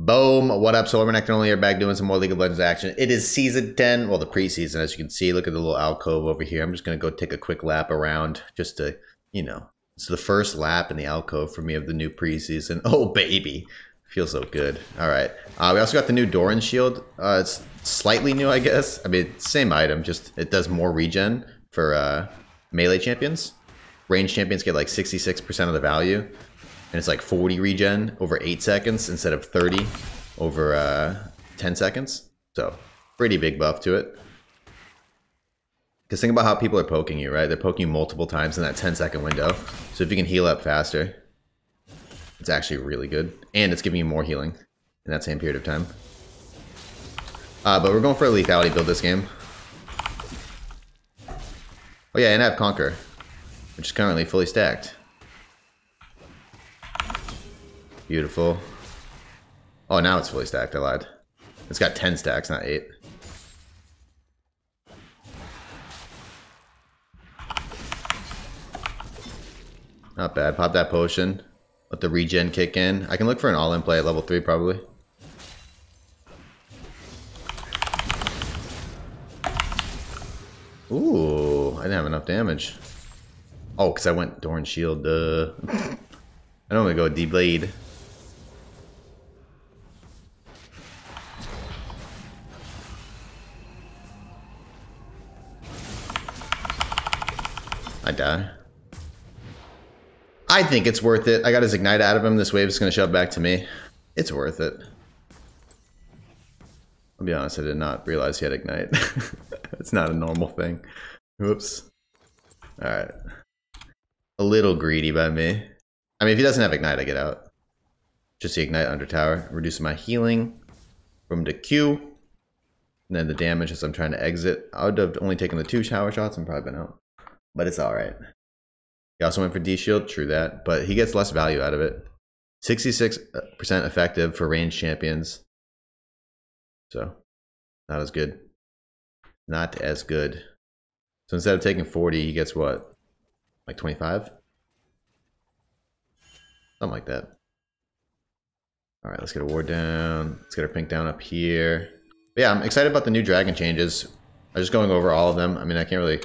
Boom. What up? SoloRenektonOnly are back doing some more League of Legends action. It is season 10. Well, the preseason, as you can see. Look at the little alcove over here. I'm just going to go take a quick lap around just to, you know, it's the first lap in the alcove for me of the new preseason. Oh, baby. Feels so good. All right. We also got the new Doran shield. It's slightly new, I guess. I mean, same item, just it does more regen for melee champions. Range champions get like 66% of the value. And it's like 40 regen over 8 seconds instead of 30 over 10 seconds. So, pretty big buff to it. Because think about how people are poking you, right? They're poking you multiple times in that 10-second window. So if you can heal up faster, it's actually really good. And it's giving you more healing in that same period of time. But we're going for a lethality build this game. Oh yeah, and I have Conqueror, which is currently fully stacked. Beautiful. Oh, now it's fully stacked. I lied. It's got 10 stacks, not 8. Not bad. Pop that potion. Let the regen kick in. I can look for an all-in play at level 3, probably. Ooh, I didn't have enough damage. Oh, because I went Doran shield. I normally go D-Blade. I die. I think it's worth it. I got his ignite out of him. This wave is going to shove back to me. It's worth it. I'll be honest, I did not realize he had ignite. It's not a normal thing. Whoops. Alright. A little greedy by me. I mean, if he doesn't have ignite, I get out. Just the ignite under tower. Reducing my healing from the Q. And then the damage as I'm trying to exit. I would have only taken the 2 shower shots and probably been out. But it's alright. He also went for D-Shield, true that. But he gets less value out of it. 66% effective for ranged champions. So, not as good. Not as good. So instead of taking 40, he gets what? Like 25? Something like that. Alright, let's get a ward down. Let's get our pink down up here. But yeah, I'm excited about the new dragon changes. I'm just going over all of them. I mean, I can't really...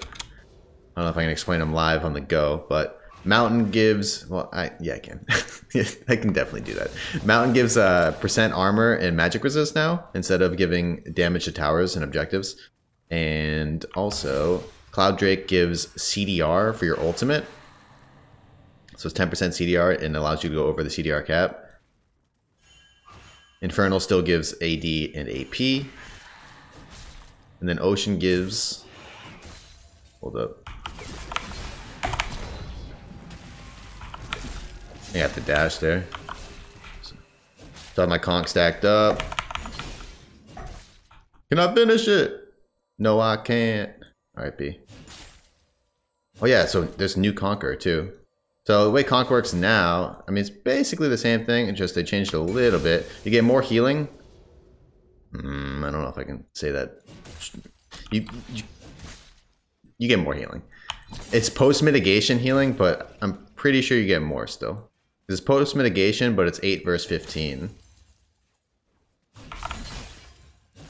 I don't know if I can explain them live on the go, but Mountain gives, well, yeah, I can. I can definitely do that. Mountain gives percent armor and magic resist now, instead of giving damage to towers and objectives. And also, Cloud Drake gives CDR for your ultimate. So it's 10% CDR and allows you to go over the CDR cap. Infernal still gives AD and AP. And then Ocean gives, hold up. I got the dash there. So I have my conch stacked up. Can I finish it? No, I can't. RIP. Oh yeah, so there's new Conqueror too. So the way Conqueror works now, I mean, it's basically the same thing. It's just they changed it a little bit. You get more healing. I don't know if I can say that. You get more healing. It's post-mitigation healing, but I'm pretty sure you get more still. It's post-mitigation, but it's 8 versus 15.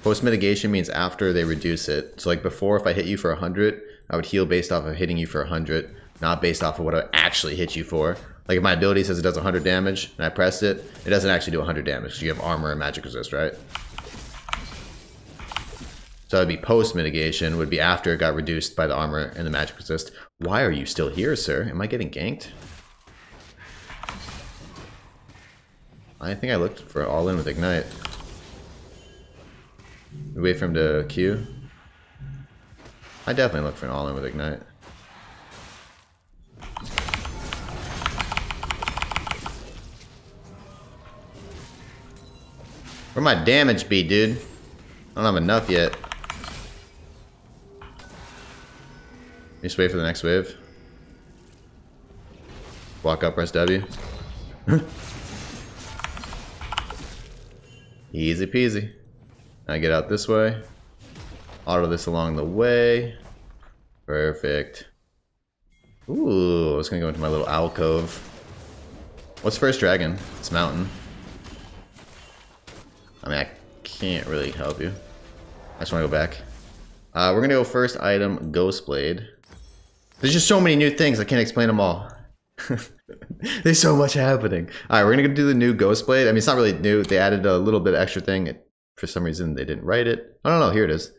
Post-mitigation means after they reduce it. So like before, if I hit you for 100, I would heal based off of hitting you for 100, not based off of what I actually hit you for. Like if my ability says it does 100 damage, and I press it, it doesn't actually do 100 damage, because you have armor and magic resist, right? So it'd be post-mitigation, would be after it got reduced by the armor and the magic resist. Why are you still here, sir? Am I getting ganked? I think I looked for all in with ignite. We wait for him to Q. I definitely look for an all in with ignite. Where my damage be, dude? I don't have enough yet. Just wait for the next wave. Walk up, press W. Easy peasy. I get out this way. Auto this along the way. Perfect. Ooh, I was gonna go into my little alcove. What's first dragon? It's Mountain. can't really help you. I just want to go back. We're gonna go first item, Ghostblade. There's just so many new things, I can't explain them all. There's so much happening. Alright, we're gonna do the new Ghostblade. I mean, it's not really new. They added a little bit of extra thing. For some reason, they didn't write it. I don't know, here it is.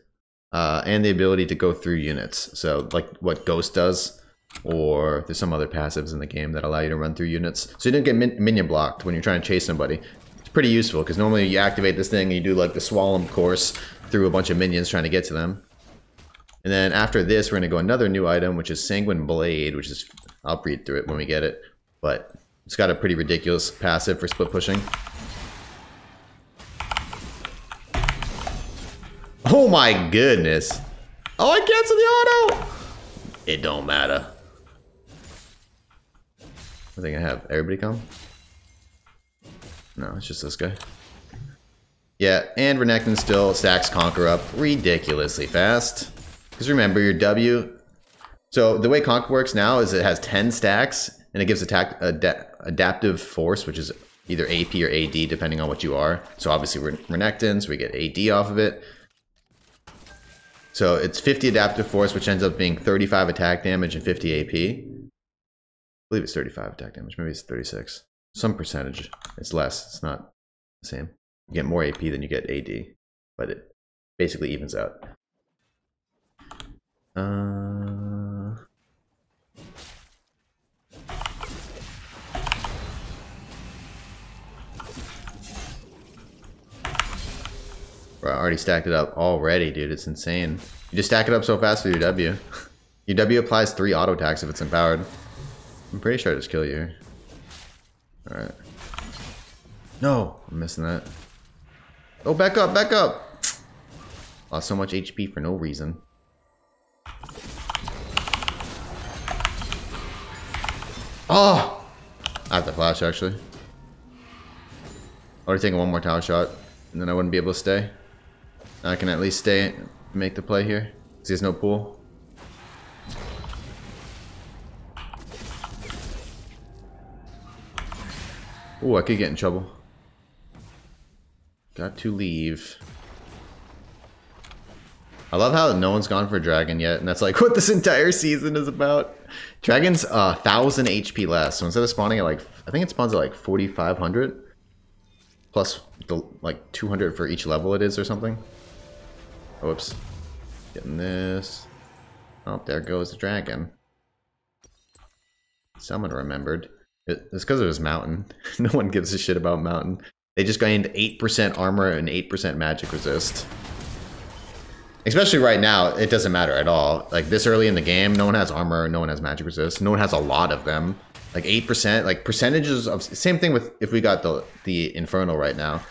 And the ability to go through units. So, like what Ghost does, or there's some other passives in the game that allow you to run through units. So you don't get minion blocked when you're trying to chase somebody. It's pretty useful, because normally you activate this thing and you do like the Swallow course through a bunch of minions trying to get to them. And then after this, we're going to go another new item, which is Sanguine Blade, which is, I'll read through it when we get it. But it's got a pretty ridiculous passive for split pushing. Oh my goodness. Oh, I canceled the auto! It don't matter. I think I have everybody come. No, it's just this guy. Yeah, and Renekton still stacks Conqueror up ridiculously fast. Because remember, your W... So the way Conqueror works now is it has 10 stacks, and it gives adaptive force, which is either AP or AD, depending on what you are. So obviously we're Renekton, so we get AD off of it. So it's 50 adaptive force, which ends up being 35 attack damage and 50 AP. I believe it's 35 attack damage, maybe it's 36. Some percentage. It's less, it's not the same. You get more AP than you get AD, but it basically evens out. Bro, I already stacked it up already, dude. It's insane. You just stack it up so fast with your W. Your W applies 3 auto attacks if it's empowered. I'm pretty sure I just kill you here. Alright. No, I'm missing that. Oh, back up, back up! Lost so much HP for no reason. Oh! I have to flash, actually. I would have taken one more tower shot, and then I wouldn't be able to stay. Now I can at least stay and make the play here, because he has no pool. Ooh, I could get in trouble. Got to leave. I love how no one's gone for Dragon yet, and that's like what this entire season is about. Dragon's 1,000 HP less, so instead of spawning at like, I think it spawns at like 4,500 plus the like 200 for each level it is or something. Oh, whoops. Getting this. Oh, there goes the dragon. Someone remembered. It's because of his mountain. No one gives a shit about mountain. They just gained 8% armor and 8% magic resist. Especially right now, it doesn't matter at all. Like this early in the game, no one has armor, no one has magic resist, no one has a lot of them. Like 8%, like percentages of, same thing with if we got the Infernal right now.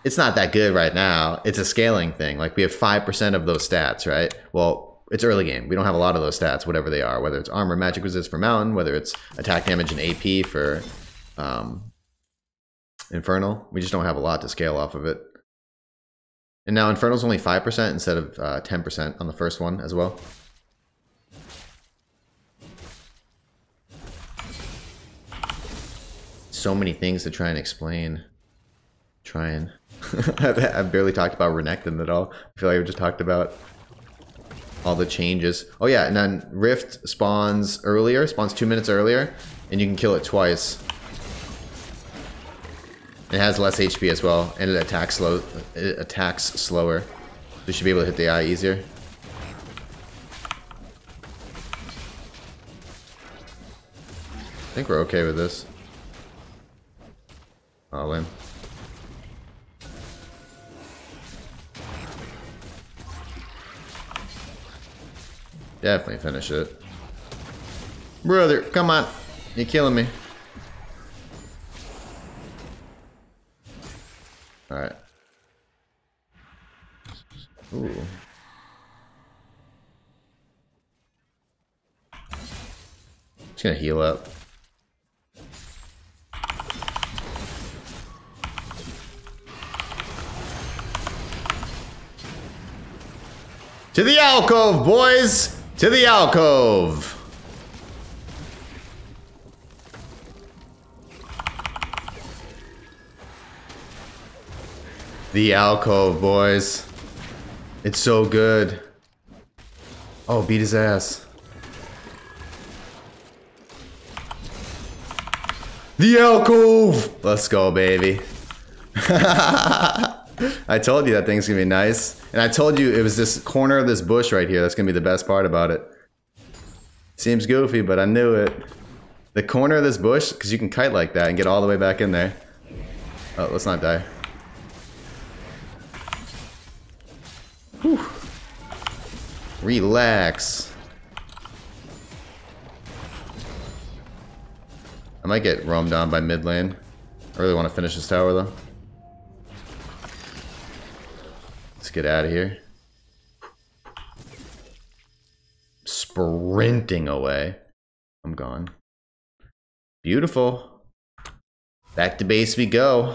It's not that good right now. It's a scaling thing. Like we have 5% of those stats, right? Well, it's early game. We don't have a lot of those stats, whatever they are, whether it's armor, magic resist for mountain, whether it's attack damage and AP for Infernal. We just don't have a lot to scale off of it. And now Infernal's only 5% instead of 10% on the first one as well. So many things to try and explain. I've barely talked about Renekton at all. I feel like I've just talked about all the changes. Oh yeah, and then Rift spawns earlier, spawns 2 minutes earlier, and you can kill it twice. It has less HP as well, and it attacks slower. So you should be able to hit the eye easier. I think we're okay with this. I'll win. Definitely finish it. Brother, come on. You're killing me. Alright. Ooh. Just gonna heal up. To the alcove, boys! To the alcove! The alcove, boys. It's so good. Oh, beat his ass. The alcove! Let's go, baby. I told you that thing's gonna be nice. And I told you it was this corner of this bush right here that's gonna be the best part about it. Seems goofy, but I knew it. The corner of this bush, because you can kite like that and get all the way back in there. Oh, let's not die. Whew. Relax. I might get roamed on by mid lane. I really want to finish this tower though. Let's get out of here. Sprinting away. I'm gone. Beautiful. Back to base we go.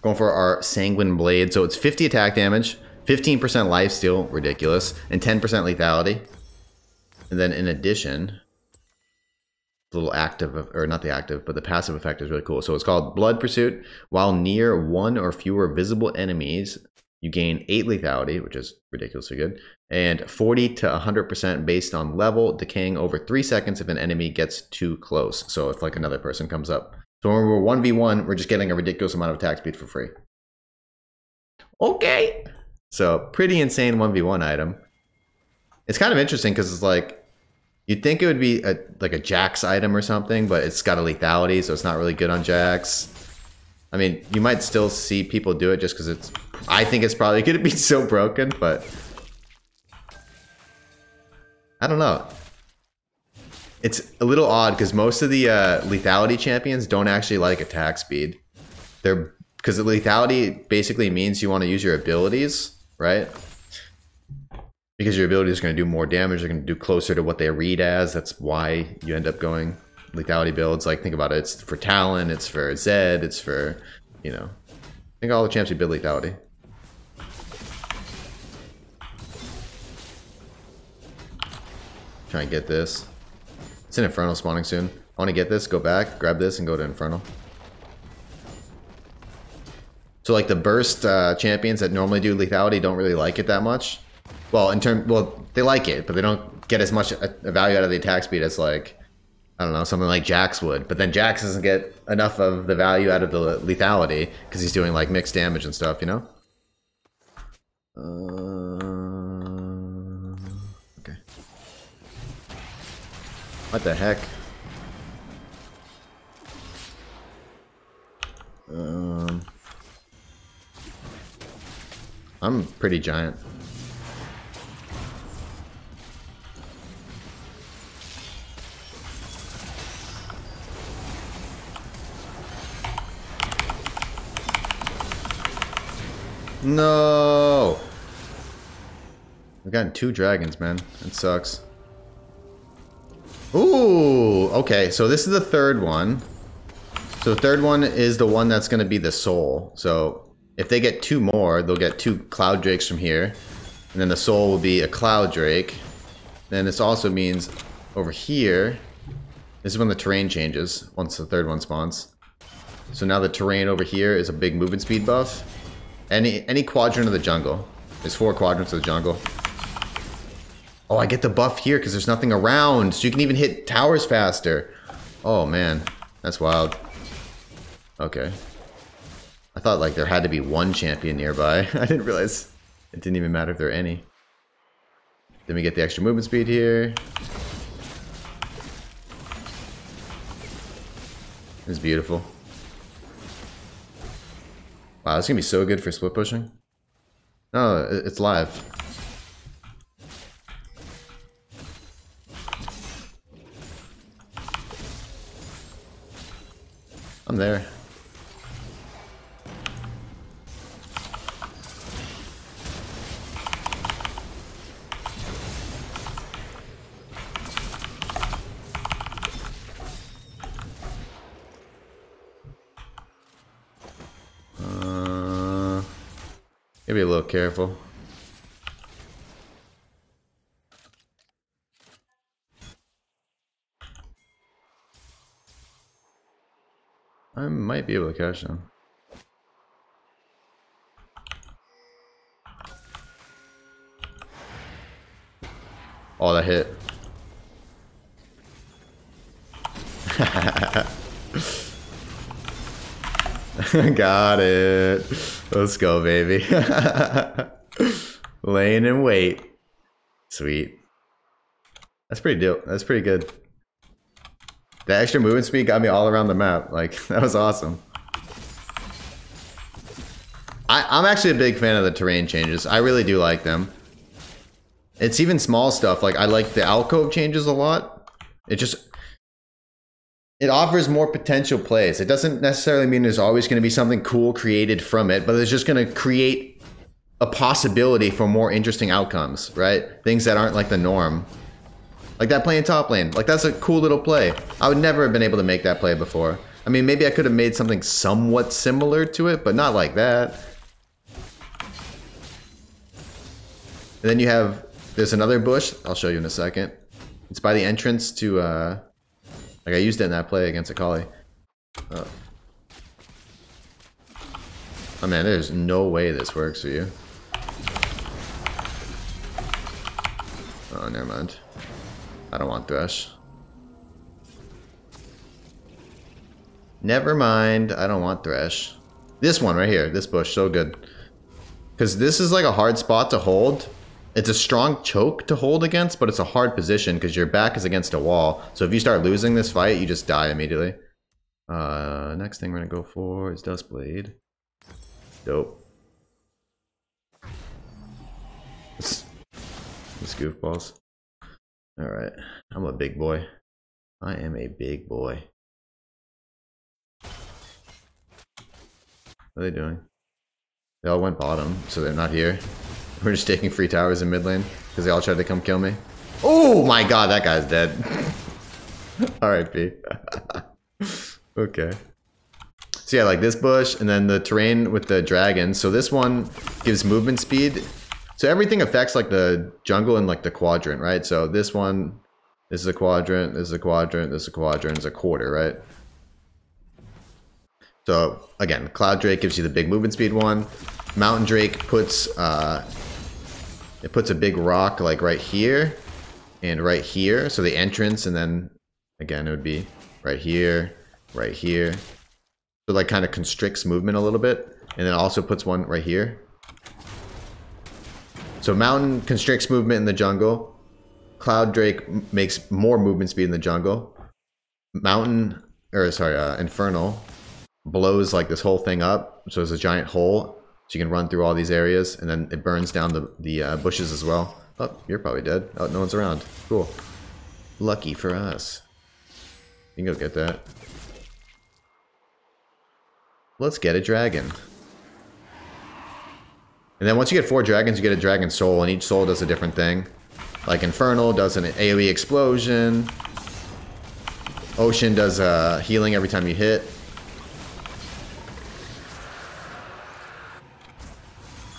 Going for our Sanguine Blade. So it's 50 attack damage, 15% lifesteal, ridiculous, and 10% lethality. And then in addition, the little active, or not the active, but the passive effect is really cool. So it's called Blood Pursuit. While near one or fewer visible enemies, you gain 8 lethality, which is ridiculously good, and 40 to 100% based on level, decaying over 3 seconds if an enemy gets too close. So if like another person comes up. So when we're 1v1, we're just getting a ridiculous amount of attack speed for free. Okay. So pretty insane 1v1 item. It's kind of interesting because it's like, you'd think it would be like a Jax item or something, but it's got a lethality, so it's not really good on Jax. I mean, you might still see people do it just because it's... I think it's probably going to be so broken, but... I don't know. It's a little odd because most of the lethality champions don't actually like attack speed. Because the lethality basically means you want to use your abilities, right? Because your abilities are going to do more damage. They're going to do closer to what they read as. That's why you end up going lethality builds. Like, think about it. It's for Talon. It's for Zed. It's for, you know. I think all the champs who build lethality. Try and get this. It's an Infernal spawning soon. I want to get this, go back, grab this, and go to Infernal. So like the burst champions that normally do lethality don't really like it that much. Well, they like it, but they don't get as much a value out of the attack speed as like, I don't know, something like Jax would. But then Jax doesn't get enough of the value out of the lethality because he's doing like mixed damage and stuff, you know? Okay. What the heck? I'm pretty giant. No! We've gotten 2 dragons, man. It sucks. Ooh! Okay, so this is the third one. So the third one is the one that's going to be the soul. So if they get 2 more, they'll get 2 cloud drakes from here. And then the soul will be a cloud drake. Then this also means over here, this is when the terrain changes, once the third one spawns. So now the terrain over here is a big movement speed buff. Any quadrant of the jungle. There's 4 quadrants of the jungle. Oh, I get the buff here because there's nothing around. So you can even hit towers faster. Oh, man. That's wild. Okay. I thought like there had to be 1 champion nearby. I didn't realize it didn't even matter if there are any. Then we get the extra movement speed here. It's beautiful. Wow, this is going to be so good for split pushing. No, it's live. I'm there. Gotta be a little careful. I might be able to catch them. Oh, that hit. Got it. Let's go, baby. Laying in wait. Sweet. That's pretty dope. That's pretty good. The extra movement speed got me all around the map. Like, that was awesome. I'm actually a big fan of the terrain changes. I really do like them. It's even small stuff. Like, I like the alcove changes a lot. It offers more potential plays. It doesn't necessarily mean there's always going to be something cool created from it, but it's just going to create a possibility for more interesting outcomes, right? Things that aren't like the norm. Like that play in top lane. Like, that's a cool little play. I would never have been able to make that play before. I mean, maybe I could have made something somewhat similar to it, but not like that. And then you have, there's another bush. I'll show you in a second. It's by the entrance to, like I used it in that play against Akali. Oh man, there's no way this works for you. Oh, never mind. I don't want Thresh. Never mind, I don't want Thresh. This one right here, this bush, so good. Because this is like a hard spot to hold. It's a strong choke to hold against, but it's a hard position because your back is against a wall. So if you start losing this fight, you just die immediately. Next thing we're gonna go for is Ghostblade. Dope. These goofballs. Alright, I'm a big boy. I am a big boy. What are they doing? They all went bottom, so they're not here. We're just taking free towers in mid lane because they all tried to come kill me. Oh my god, that guy's dead. RIP. Okay. So yeah, like this bush, and then the terrain with the dragons. So this one gives movement speed. So everything affects like the jungle and like the quadrant, right? So this one, this is a quadrant, this is a quadrant, this is a quadrant, it's a quarter, right? So again, Cloud Drake gives you the big movement speed one. Mountain Drake puts it puts a big rock like right here and right here. So the entrance, and then again it would be right here, right here. So like kind of constricts movement a little bit, and then also puts one right here. So Mountain constricts movement in the jungle. Cloud Drake makes more movement speed in the jungle. Infernal blows like this whole thing up, so it's a giant hole, so you can run through all these areas, and then it burns down the bushes as well. Oh, you're probably dead. Oh, no one's around. Cool. Lucky for us. You can go get that. Let's get a dragon. And then once you get 4 dragons, you get a dragon soul, and each soul does a different thing. Like Infernal does an AoE explosion. Ocean does healing every time you hit.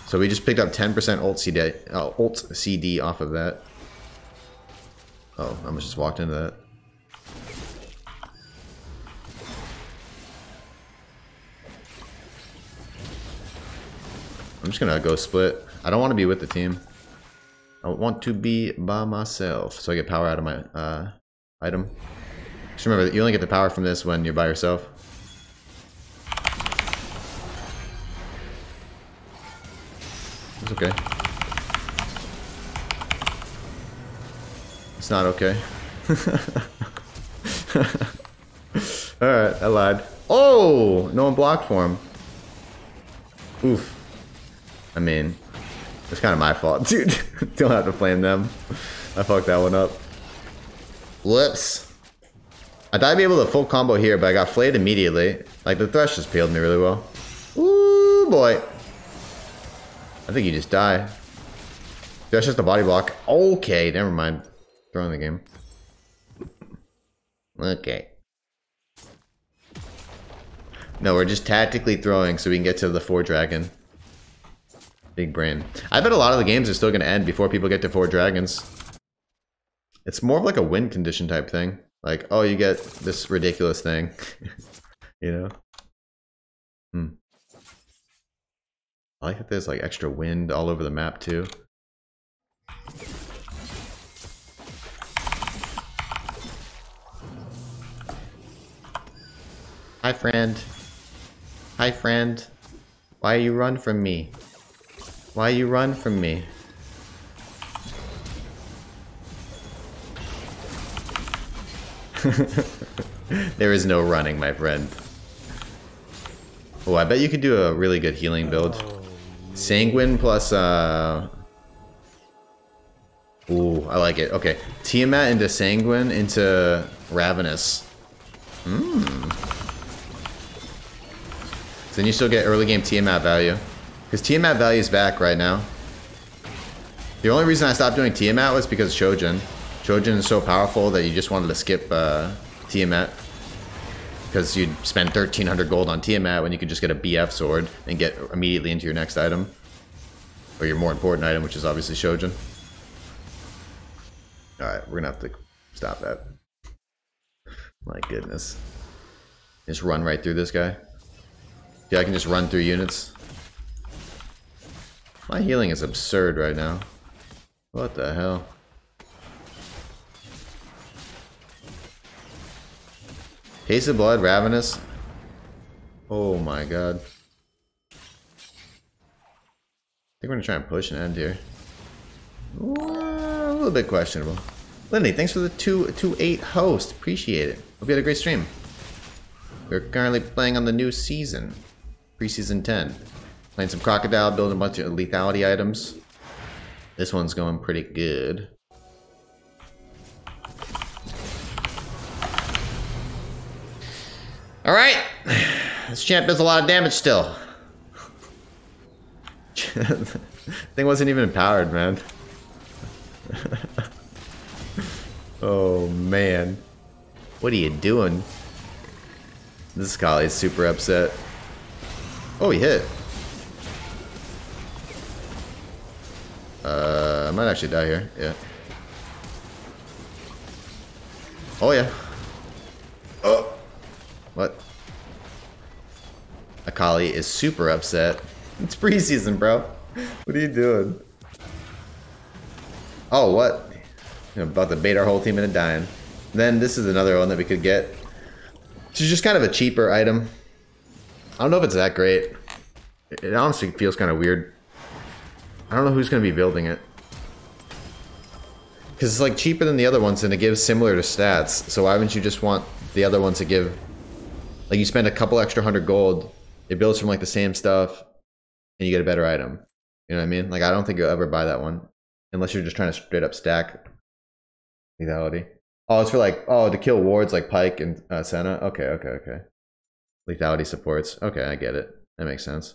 So we just picked up 10% ult CD off of that. Oh, I almost just walked into that. I'm just gonna go split. I don't want to be with the team. I want to be by myself, so I get power out of my item. Just remember that you only get the power from this when you're by yourself. It's okay. It's not okay. Alright, I lied. Oh! No one blocked for him. Oof. I mean, it's kind of my fault, dude. Don't have to blame them. I fucked that one up. Whoops. I thought I'd be able to full combo here, but I got flayed immediately. Like, the Thresh just peeled me really well. Ooh, boy. I think you just die. That's just a body block. Okay, never mind. Throwing the game. Okay. No, we're just tactically throwing so we can get to the 4 dragon. Big brain. I bet a lot of the games are still going to end before people get to 4 dragons. It's more of like a win condition type thing. Like, oh, you get this ridiculous thing. You know? I like that there's like extra wind all over the map too. Hi, friend. Hi, friend. Why you run from me? Why you run from me? There is no running, my friend. Oh, I bet you could do a really good healing build. Sanguine plus, ooh, I like it. Okay. Tiamat into Sanguine into Ravenous. So then you still get early game Tiamat value. Because Tiamat value is back right now. The only reason I stopped doing Tiamat was because Shojin. Shojin is so powerful that you just wanted to skip Tiamat. Because you'd spend 1,300 gold on Tiamat when you could just get a BF sword and get immediately into your next item. Or your more important item, which is obviously Shojin. Alright, we're gonna have to stop that. My goodness. Just run right through this guy. Yeah, I can just run through units. My healing is absurd right now. What the hell? Taste of Blood, Ravenous. Oh my god. I think we're gonna try and push an end here. A little bit questionable. Lindy, thanks for the 228 host. Appreciate it. Hope you had a great stream. We're currently playing on the new season. Preseason 10. Playing some Crocodile, building a bunch of lethality items. This one's going pretty good. Alright. This champ does a lot of damage still. Thing wasn't even empowered, man. Oh, man. What are you doing? This Kali is super upset. Oh, he hit. I might actually die here. Yeah. Oh, yeah. Oh! What? Akali is super upset. It's preseason, bro. What are you doing? Oh, what? I'm about to bait our whole team into dying. Then this is another one that we could get. It's just kind of a cheaper item. I don't know if it's that great. It honestly feels kind of weird. I don't know who's going to be building it. Because it's like cheaper than the other ones and it gives similar to stats. So why wouldn't you just want the other ones to give... Like you spend a couple extra 100 gold, it builds from like the same stuff, and you get a better item. You know what I mean? Like I don't think you'll ever buy that one. Unless you're just trying to straight up stack lethality. Oh, it's for like, oh, to kill wards like Pike and Senna? Okay, okay, okay. Lethality supports. Okay, I get it. That makes sense.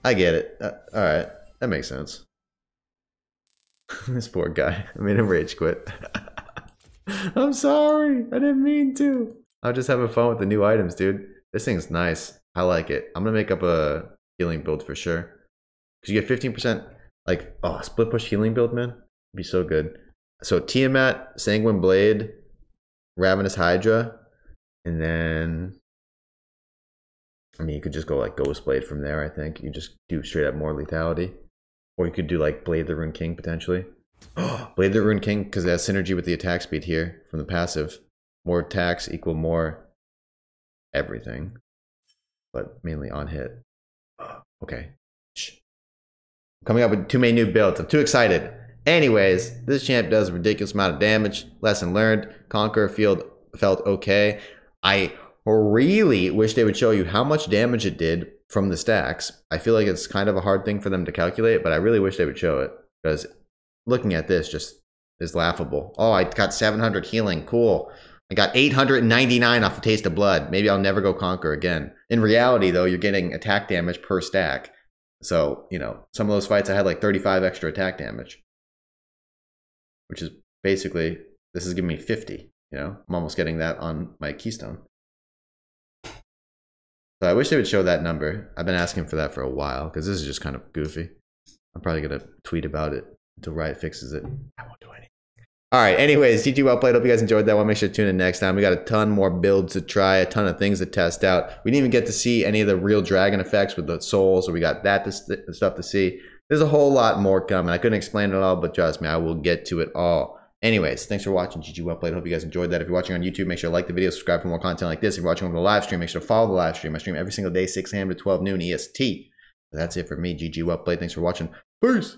I get it. Alright, that makes sense. This poor guy. I made him rage quit. I'm sorry. I didn't mean to. I'll just have fun with the new items, dude. This thing's nice. I like it. I'm gonna make up a healing build for sure. Because you get 15%, like, oh, split push healing build, man. It'd be so good. So Tiamat, Sanguine Blade, Ravenous Hydra, and then... I mean, you could just go like Ghostblade from there, I think. You just do straight up more lethality. Or you could do like Blade the Rune King, potentially. Blade the Rune King, because it has synergy with the attack speed here from the passive. More attacks equal more everything. But mainly on hit. Okay. Shh. Coming up with 2 main new builds. I'm too excited. Anyways, this champ does a ridiculous amount of damage. Lesson learned. Conqueror felt okay. I really wish they would show you how much damage it did from the stacks. I feel like it's kind of a hard thing for them to calculate, but I really wish they would show it. Because looking at this just is laughable. Oh, I got 700 healing. Cool. I got 899 off the Taste of Blood. Maybe I'll never go Conquer again. In reality, though, you're getting attack damage per stack. So, you know, some of those fights I had like 35 extra attack damage. Which is basically, this is giving me 50. You know, I'm almost getting that on my Keystone. So I wish they would show that number. I've been asking for that for a while because this is just kind of goofy. I'm probably going to tweet about it until Riot fixes it. I won't do anything. All right, anyways, GG well played. Hope you guys enjoyed that one. Make sure to tune in next time. We got a ton more builds to try, a ton of things to test out. We didn't even get to see any of the real dragon effects with the souls, so we got that stuff to see. There's a whole lot more coming. I couldn't explain it all, but trust me, I will get to it all. Anyways, thanks for watching. GG well played. Hope you guys enjoyed that. If you're watching on YouTube, make sure to like the video, subscribe for more content like this. If you're watching on the live stream, make sure to follow the live stream. I stream every single day, 6 a.m. to 12 noon EST. That's it for me. GG well played. Thanks for watching. Peace.